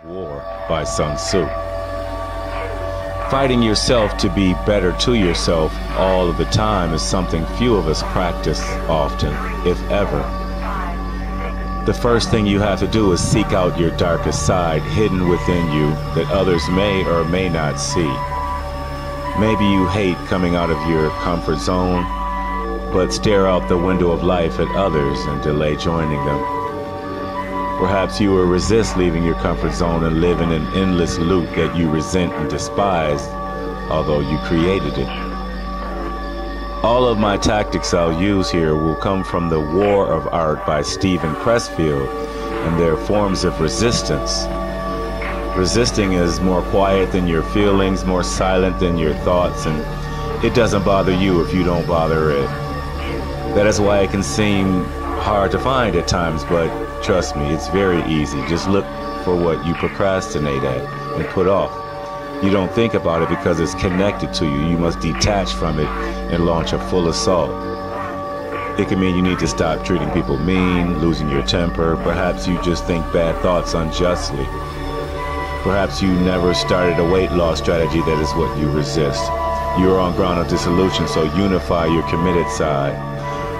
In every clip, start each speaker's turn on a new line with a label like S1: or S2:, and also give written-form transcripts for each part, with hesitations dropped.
S1: War by Sun Tzu. Fighting yourself to be better to yourself all of the time is something few of us practice often, if ever. The first thing you have to do is seek out your darkest side hidden within you that others may or may not see. Maybe you hate coming out of your comfort zone, but stare out the window of life at others and delay joining them. Perhaps you will resist leaving your comfort zone and live in an endless loop that you resent and despise, although you created it. All of my tactics I'll use here will come from The War of Art by Stephen Pressfield, and they're forms of resistance. Resisting is more quiet than your feelings, more silent than your thoughts, and it doesn't bother you if you don't bother it. That is why it can seem hard to find at times, but trust me, it's very easy. Just look for what you procrastinate at and put off. You don't think about it because it's connected to you. You must detach from it and launch a full assault. It can mean you need to stop treating people mean, losing your temper. Perhaps you just think bad thoughts unjustly. Perhaps you never started a weight loss strategy that is what you resist. You're on ground of dissolution, so unify your committed side.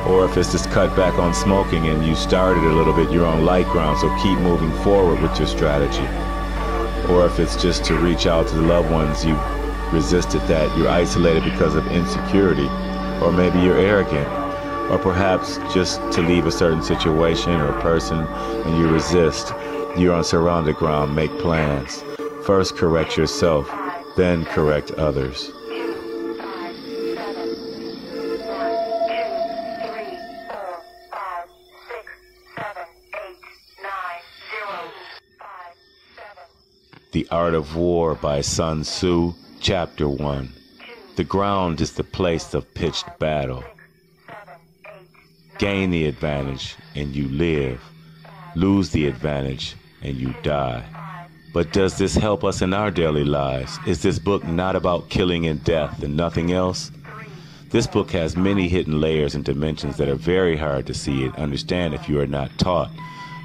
S1: Or if it's just cut back on smoking and you started a little bit, you're on light ground, so keep moving forward with your strategy. Or if it's just to reach out to the loved ones, you resisted that, you're isolated because of insecurity, or maybe you're arrogant, or perhaps just to leave a certain situation or person and you resist, you're on surrounded ground, make plans. First correct yourself, then correct others. The Art of War by Sun Tzu, Chapter 1. The ground is the place of pitched battle. Gain the advantage and you live. Lose the advantage and you die. But does this help us in our daily lives? Is this book not about killing and death and nothing else? This book has many hidden layers and dimensions that are very hard to see and understand if you are not taught,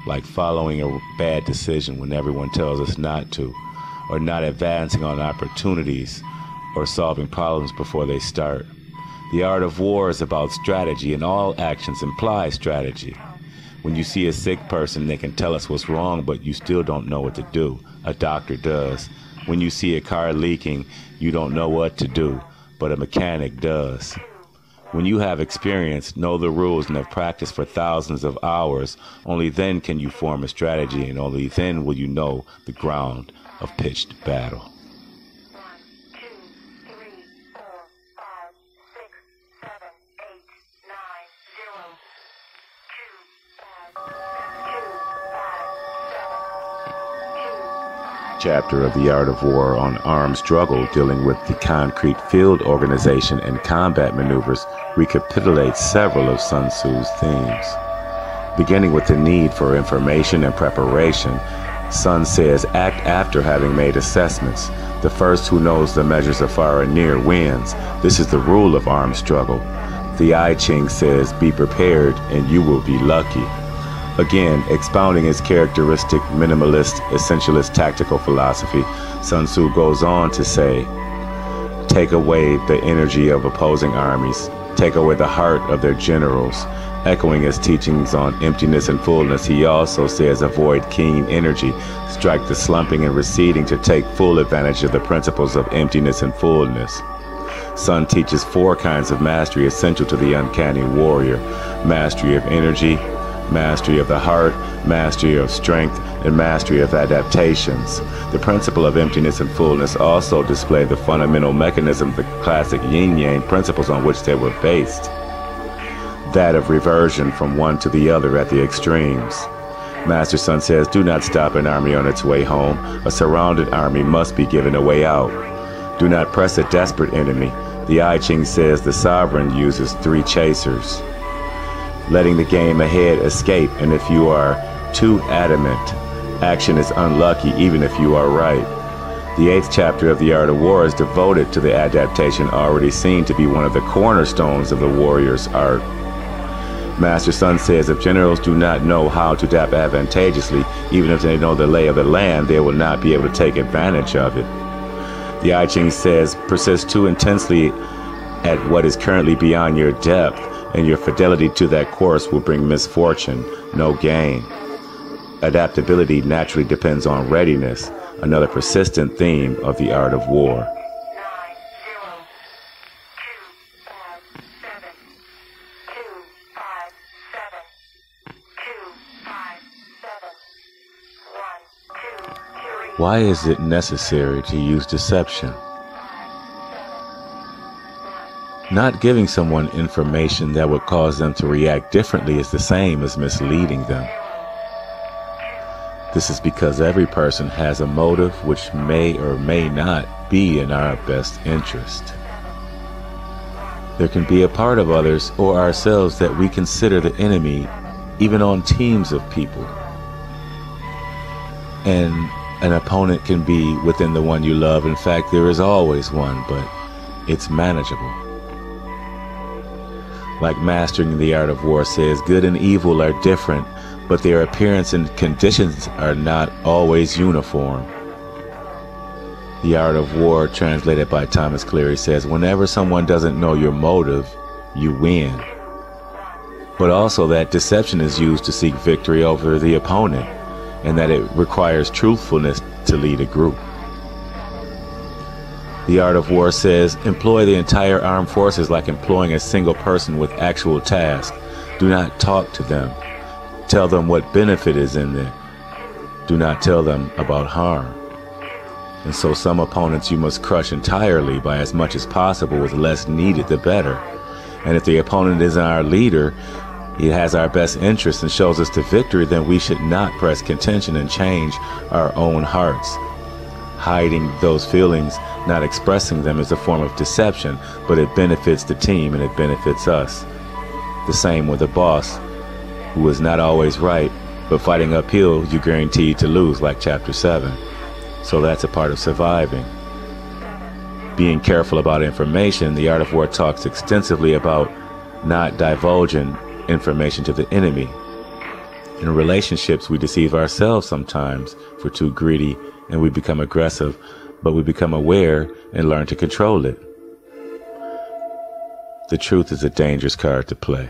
S1: like following a bad decision when everyone tells us not to, or not advancing on opportunities, or solving problems before they start. The art of war is about strategy, and all actions imply strategy. When you see a sick person, they can tell us what's wrong, but you still don't know what to do. A doctor does. When you see a car leaking, you don't know what to do, but a mechanic does. When you have experience, know the rules, and have practiced for thousands of hours, only then can you form a strategy, and only then will you know the ground of pitched battle. Chapter of The Art of War on armed struggle, dealing with the concrete field organization and combat maneuvers, recapitulates several of Sun Tzu's themes. Beginning with the need for information and preparation, Sun says act after having made assessments. The first who knows the measures of far and near wins. This is the rule of armed struggle. The I Ching says be prepared and you will be lucky. Again, expounding his characteristic minimalist, essentialist tactical philosophy, Sun Tzu goes on to say, take away the energy of opposing armies, take away the heart of their generals. Echoing his teachings on emptiness and fullness, he also says avoid keen energy, strike the slumping and receding to take full advantage of the principles of emptiness and fullness. Sun teaches 4 kinds of mastery essential to the uncanny warrior: mastery of energy, mastery of the heart, mastery of strength, and mastery of adaptations. The principle of emptiness and fullness also display the fundamental mechanism of the classic yin-yang principles on which they were based, that of reversion from one to the other at the extremes. Master Sun says, do not stop an army on its way home. A surrounded army must be given a way out. Do not press a desperate enemy. The I Ching says the sovereign uses 3 chasers. Letting the game ahead escape, and if you are too adamant, action is unlucky even if you are right. The 8th chapter of The Art of War is devoted to the adaptation already seen to be one of the cornerstones of the warrior's art. Master Sun says if generals do not know how to adapt advantageously, even if they know the lay of the land, they will not be able to take advantage of it. The I Ching says persist too intensely at what is currently beyond your depth, and your fidelity to that course will bring misfortune, no gain. Adaptability naturally depends on readiness, another persistent theme of the art of war. Why is it necessary to use deception? Not giving someone information that would cause them to react differently is the same as misleading them. This is because every person has a motive which may or may not be in our best interest. There can be a part of others or ourselves that we consider the enemy, even on teams of people. And an opponent can be within the one you love. In fact, there is always one, but it's manageable. Like Mastering the Art of War says, good and evil are different, but their appearance and conditions are not always uniform. The Art of War, translated by Thomas Cleary, says, whenever someone doesn't know your motive, you win. But also that deception is used to seek victory over the opponent, and that it requires truthfulness to lead a group. The Art of War says, employ the entire armed forces like employing a single person with actual tasks. Do not talk to them. Tell them what benefit is in there. Do not tell them about harm. And so some opponents you must crush entirely by as much as possible, with less needed the better. And if the opponent isn't our leader, he has our best interest and shows us to victory, then we should not press contention and change our own hearts. Hiding those feelings, not expressing them, is a form of deception, but it benefits the team and it benefits us. The same with a boss who is not always right, but fighting uphill you guaranteed to lose, like chapter 7. So that's a part of surviving. Being careful about information, the Art of War talks extensively about not divulging information to the enemy. In relationships, we deceive ourselves sometimes if we're too greedy and we become aggressive, but we become aware and learn to control it. The truth is a dangerous card to play.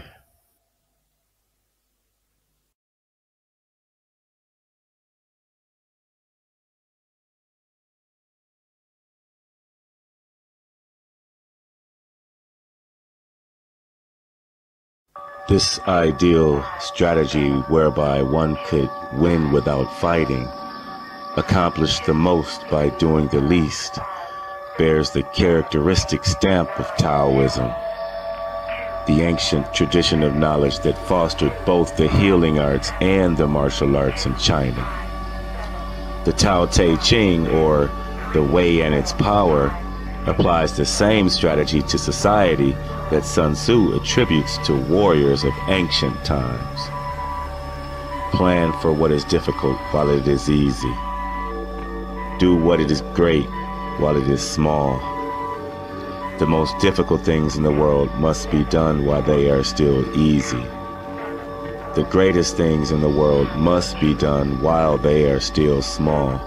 S1: This ideal strategy whereby one could win without fighting, accomplish the most by doing the least, bears the characteristic stamp of Taoism, the ancient tradition of knowledge that fostered both the healing arts and the martial arts in China. The Tao Te Ching, or the way and its power, applies the same strategy to society that Sun Tzu attributes to warriors of ancient times. Plan for what is difficult while it is easy. Do what it is great while it is small. The most difficult things in the world must be done while they are still easy. The greatest things in the world must be done while they are still small.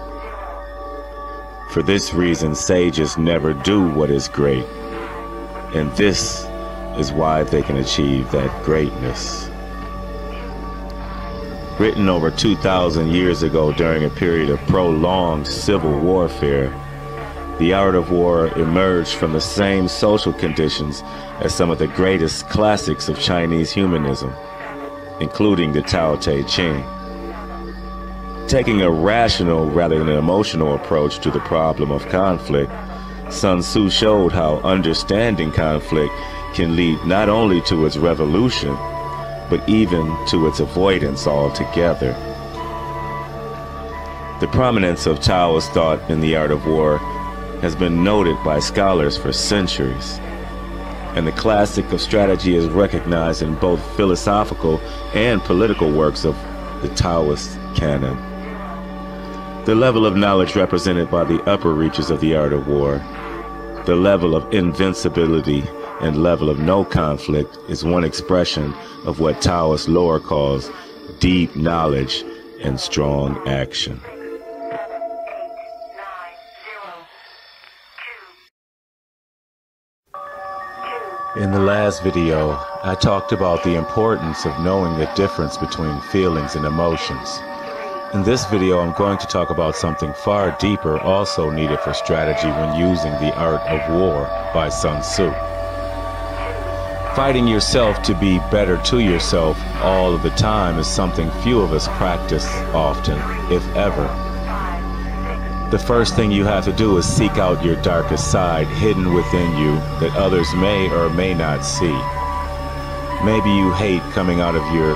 S1: For this reason, sages never do what is great, and this is why they can achieve that greatness. Written over 2,000 years ago during a period of prolonged civil warfare, the Art of War emerged from the same social conditions as some of the greatest classics of Chinese humanism, including the Tao Te Ching. Taking a rational rather than an emotional approach to the problem of conflict, Sun Tzu showed how understanding conflict can lead not only to its resolution, but even to its avoidance altogether. The prominence of Taoist thought in the Art of War has been noted by scholars for centuries, and the classic of strategy is recognized in both philosophical and political works of the Taoist canon. The level of knowledge represented by the upper reaches of the Art of War, The level of invincibility and level of no conflict is one expression of what Taoist lore calls deep knowledge and strong action. In the last video, I talked about the importance of knowing the difference between feelings and emotions. In this video, I'm going to talk about something far deeper also needed for strategy when using the art of war by Sun Tzu. Fighting yourself to be better to yourself all of the time is something few of us practice often, if ever. The first thing you have to do is seek out your darkest side hidden within you that others may or may not see. Maybe you hate coming out of your